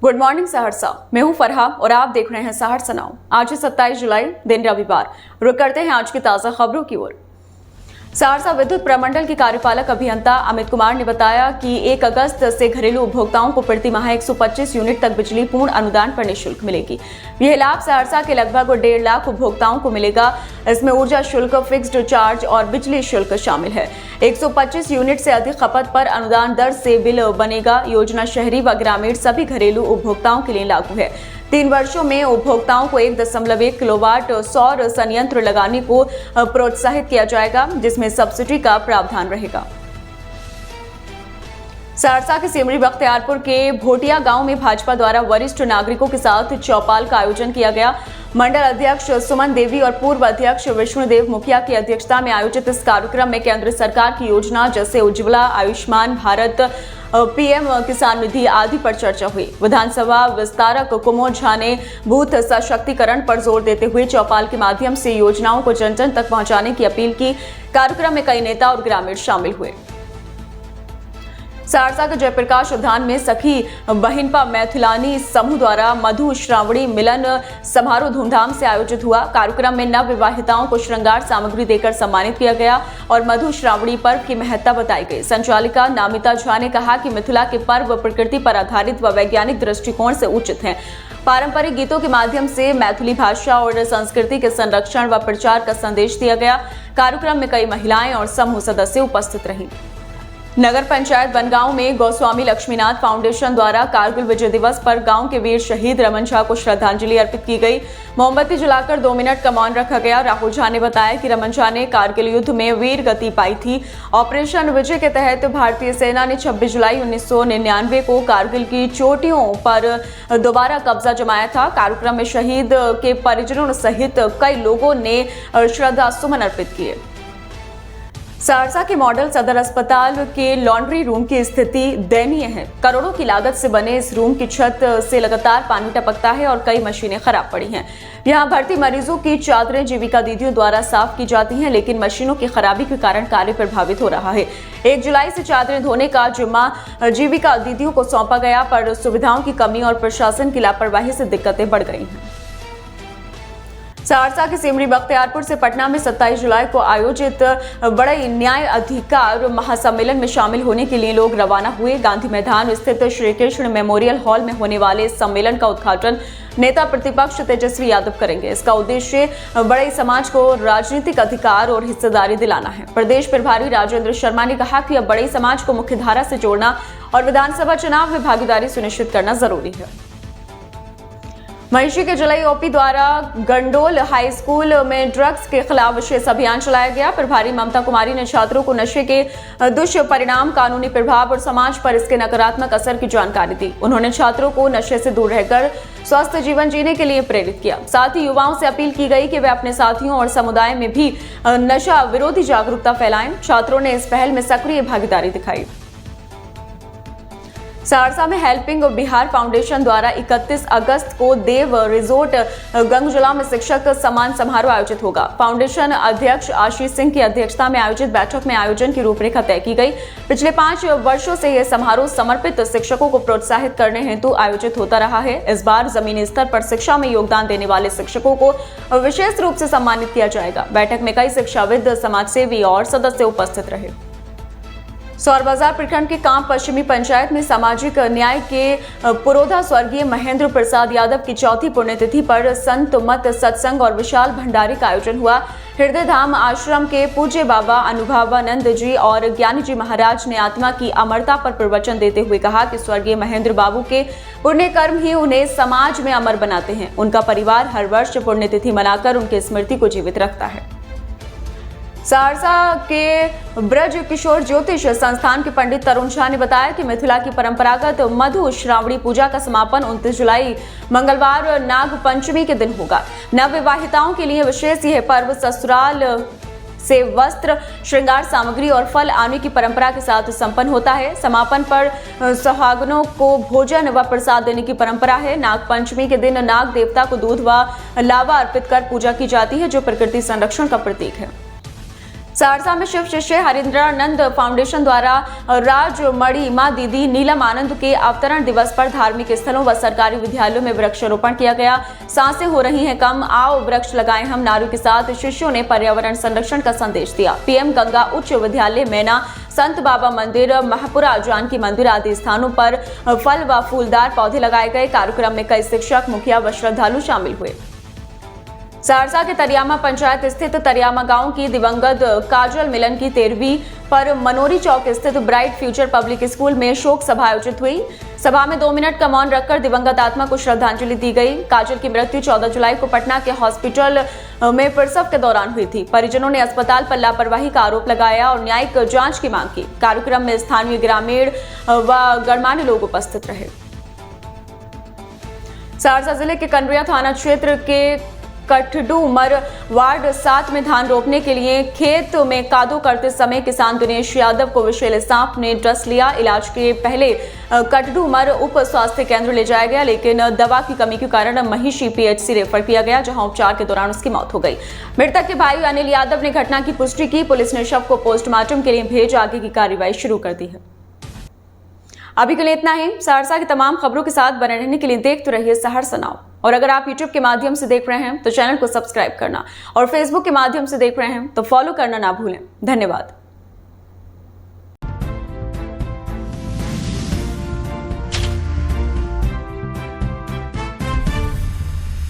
Good morning Saharsa. मैं हूं फरहा और आप देख रहे हैं सहरसा नाउ। आज है 27 जुलाई, दिन रविवार। रुक करते हैं आज की ताजा खबरों की ओर। सहरसा विद्युत प्रमंडल के कार्यपालक अभियंता अमित कुमार ने बताया कि 1 अगस्त से घरेलू उपभोक्ताओं को प्रति माह 125 यूनिट तक बिजली पूर्ण अनुदान पर निःशुल्क मिलेगी। यह लाभ सहरसा के लगभग 1.5 लाख उपभोक्ताओं को मिलेगा। इसमें ऊर्जा शुल्क, फिक्स्ड चार्ज और बिजली शुल्क शामिल है। 125 यूनिट से अधिक खपत पर अनुदान दर से बिल बनेगा। योजना शहरी व ग्रामीण सभी घरेलू उपभोक्ताओं के लिए लागू है। 3 वर्षों में उपभोक्ताओं को 1.1 किलोवाट सौर संयंत्र लगाने को प्रोत्साहित किया जाएगा, जिसमें सब्सिडी का प्रावधान रहेगा। सहरसा के सिमरी बख्तियारपुर के भोटिया गांव में भाजपा द्वारा वरिष्ठ नागरिकों के साथ चौपाल का आयोजन किया गया। मंडल अध्यक्ष सुमन देवी और पूर्व अध्यक्ष विष्णुदेव मुखिया की अध्यक्षता में आयोजित इस कार्यक्रम में केंद्र सरकार की योजना जैसे उज्ज्वला, आयुष्मान भारत, पीएम किसान निधि आदि पर चर्चा हुई। विधानसभा विस्तारक कुमोद झा ने बूथ सशक्तिकरण पर जोर देते हुए चौपाल के माध्यम से योजनाओं को जन जन तक पहुंचाने की अपील की। कार्यक्रम में कई नेता और ग्रामीण शामिल हुए। सहरसा के जयप्रकाश उद्यान में सखी बहिनपा मैथिलानी समूह द्वारा मधु श्रावणी मिलन समारोह धूमधाम से आयोजित हुआ। कार्यक्रम में नव विवाहिताओं को श्रृंगार सामग्री देकर सम्मानित किया गया और मधु श्रावणी पर्व की महत्ता बताई गई। संचालिका नामिता झा ने कहा कि मिथिला के पर्व प्रकृति पर आधारित व वैज्ञानिक दृष्टिकोण से उचित हैं। पारंपरिक गीतों के माध्यम से मैथिली भाषा और संस्कृति के संरक्षण व प्रचार का संदेश दिया गया। कार्यक्रम में कई महिलाएं और समूह सदस्य उपस्थित रहीं। नगर पंचायत बनगांव में गोस्वामी लक्ष्मीनाथ फाउंडेशन द्वारा कारगिल विजय दिवस पर गांव के वीर शहीद रमन झा को श्रद्धांजलि अर्पित की गई। मोमबत्ती जलाकर 2 मिनट का मौन रखा गया। राहुल झा ने बताया कि रमन झा ने कारगिल युद्ध में वीर गति पाई थी। ऑपरेशन विजय के तहत भारतीय सेना ने 26 जुलाई 1999 को कारगिल की चोटियों पर दोबारा कब्जा जमाया था। कार्यक्रम में शहीद के परिजनों सहित कई लोगों ने श्रद्धा सुमन अर्पित किए। सहरसा के मॉडल सदर अस्पताल के लॉन्ड्री रूम की स्थिति दयनीय है। करोड़ों की लागत से बने इस रूम की छत से लगातार पानी टपकता है और कई मशीनें खराब पड़ी हैं। यहां भर्ती मरीजों की चादरें जीविका दीदियों द्वारा साफ की जाती हैं, लेकिन मशीनों की खराबी के कारण कार्य प्रभावित हो रहा है। 1 जुलाई से चादरें धोने का जिम्मा जीविका दीदियों को सौंपा गया, पर सुविधाओं की कमी और प्रशासन की लापरवाही से दिक्कतें बढ़ गई हैं। सहरसा के सिमरी बख्तियारपुर से पटना में 27 जुलाई को आयोजित बड़े न्याय अधिकार महासम्मेलन में शामिल होने के लिए लोग रवाना हुए। गांधी मैदान स्थित श्री कृष्ण मेमोरियल हॉल में होने वाले इस सम्मेलन का उद्घाटन नेता प्रतिपक्ष तेजस्वी यादव करेंगे। इसका उद्देश्य बड़े समाज को राजनीतिक अधिकार और हिस्सेदारी दिलाना है। प्रदेश प्रभारी राजेंद्र शर्मा ने कहा कि अब बड़े समाज को मुख्यधारा से जोड़ना और विधानसभा चुनाव में भागीदारी सुनिश्चित करना जरूरी है। महिषी के जलई ओपी द्वारा गंडोल हाई स्कूल में ड्रग्स के खिलाफ विशेष अभियान चलाया गया। प्रभारी ममता कुमारी ने छात्रों को नशे के दुष्परिणाम, कानूनी प्रभाव और समाज पर इसके नकारात्मक असर की जानकारी दी। उन्होंने छात्रों को नशे से दूर रहकर स्वस्थ जीवन जीने के लिए प्रेरित किया। साथ ही युवाओं से अपील की गई कि वे अपने साथियों और समुदाय में भी नशा विरोधी जागरूकता फैलाएं। छात्रों ने इस पहल में सक्रिय भागीदारी दिखाई। सहरसा में हेल्पिंग बिहार फाउंडेशन द्वारा 31 अगस्त को देव रिजोर्ट गंगजला में शिक्षक सम्मान समारोह आयोजित होगा। फाउंडेशन अध्यक्ष आशीष सिंह की अध्यक्षता में आयोजित बैठक में आयोजन की रूपरेखा तय की गई। पिछले 5 वर्षों से यह समारोह समर्पित शिक्षकों को प्रोत्साहित करने हेतु आयोजित होता रहा है। इस बार जमीनी स्तर पर शिक्षा में योगदान देने वाले शिक्षकों को विशेष रूप से सम्मानित किया जाएगा। बैठक में कई शिक्षाविद, समाजसेवी और सदस्य उपस्थित रहे। सौर बाजार प्रखंड के काम पश्चिमी पंचायत में सामाजिक न्याय के पुरोधा स्वर्गीय महेंद्र प्रसाद यादव की 4थी पुण्यतिथि पर संत मत सत्संग और विशाल भंडारे का आयोजन हुआ। हृदय धाम आश्रम के पूज्य बाबा अनुभवानंद जी और ज्ञानी जी महाराज ने आत्मा की अमरता पर प्रवचन देते हुए कहा कि स्वर्गीय महेंद्र बाबू के पुण्य कर्म ही उन्हें समाज में अमर बनाते हैं। उनका परिवार हर वर्ष पुण्यतिथि मनाकर उनकी स्मृति को जीवित रखता है। सहरसा के ब्रज किशोर ज्योतिष संस्थान के पंडित तरुण झा ने बताया कि मिथिला की परंपरागत मधु श्रावणी पूजा का समापन 29 जुलाई मंगलवार नाग पंचमी के दिन होगा। नवविवाहिताओं के लिए विशेष यह पर्व ससुराल से वस्त्र, श्रृंगार सामग्री और फल आने की परंपरा के साथ संपन्न होता है। समापन पर सुहागनों को भोजन व प्रसाद देने की परंपरा है। नाग पंचमी के दिन नाग देवता को दूध व लावा अर्पित कर पूजा की जाती है, जो प्रकृति संरक्षण का प्रतीक है। सहरसा में शिव शिष्य हरिंद्रानंद फाउंडेशन द्वारा राजमणि मां दीदी नीलम आनंद के अवतरण दिवस पर धार्मिक स्थलों व सरकारी विद्यालयों में वृक्षारोपण किया गया। सांसें हो रही हैं कम, आओ वृक्ष लगाएं हम नारों के साथ शिष्यों ने पर्यावरण संरक्षण का संदेश दिया। पीएम गंगा उच्च विद्यालय मैना, संत बाबा मंदिर, महापुरा जानकी मंदिर आदि स्थानों पर फल व फूलदार पौधे लगाए गए। कार्यक्रम में कई शिक्षक, मुखिया व श्रद्धालु शामिल हुए। सहरसा के तरियामा पंचायत स्थित तरियामा गांव की दिवंगत काजल मिलन की 13वीं पर मनोरी चौक स्थित ब्राइट फ्यूचर पब्लिक स्कूल में शोक सभा आयोजित हुई। सभा में 2 मिनट का मौन रखकर दिवंगत आत्मा को श्रद्धांजलि दी गई। काजल की मृत्यु 14 जुलाई को पटना के हॉस्पिटल में प्रसव के दौरान हुई थी। परिजनों ने अस्पताल पर लापरवाही का आरोप लगाया और न्यायिक जांच की मांग की। कार्यक्रम में स्थानीय ग्रामीण व गणमान्य लोग उपस्थित रहे। सहरसा जिले के कंडरिया थाना क्षेत्र के कठडूमर वार्ड 7 में धान रोपने के लिए खेत में कादो करते समय किसान दिनेश यादव को विषैले सांप ने डस लिया। इलाज के पहले कठडूमर उप स्वास्थ्य केंद्र ले जाया गया, लेकिन दवा की कमी के कारण महिषी पीएचसी रेफर किया गया, जहां उपचार के दौरान उसकी मौत हो गई। मृतक के भाई अनिल यादव ने घटना की पुष्टि की। पुलिस ने शव को पोस्टमार्टम के लिए भेज आगे की कार्रवाई शुरू कर दी है। अभी के लिए इतना ही। सहरसा की तमाम खबरों के साथ बने रहने के लिए देखते रहिए सहरसा नाउ। और अगर आप YouTube के माध्यम से देख रहे हैं तो चैनल को सब्सक्राइब करना और Facebook के माध्यम से देख रहे हैं तो फॉलो करना ना भूलें। धन्यवाद।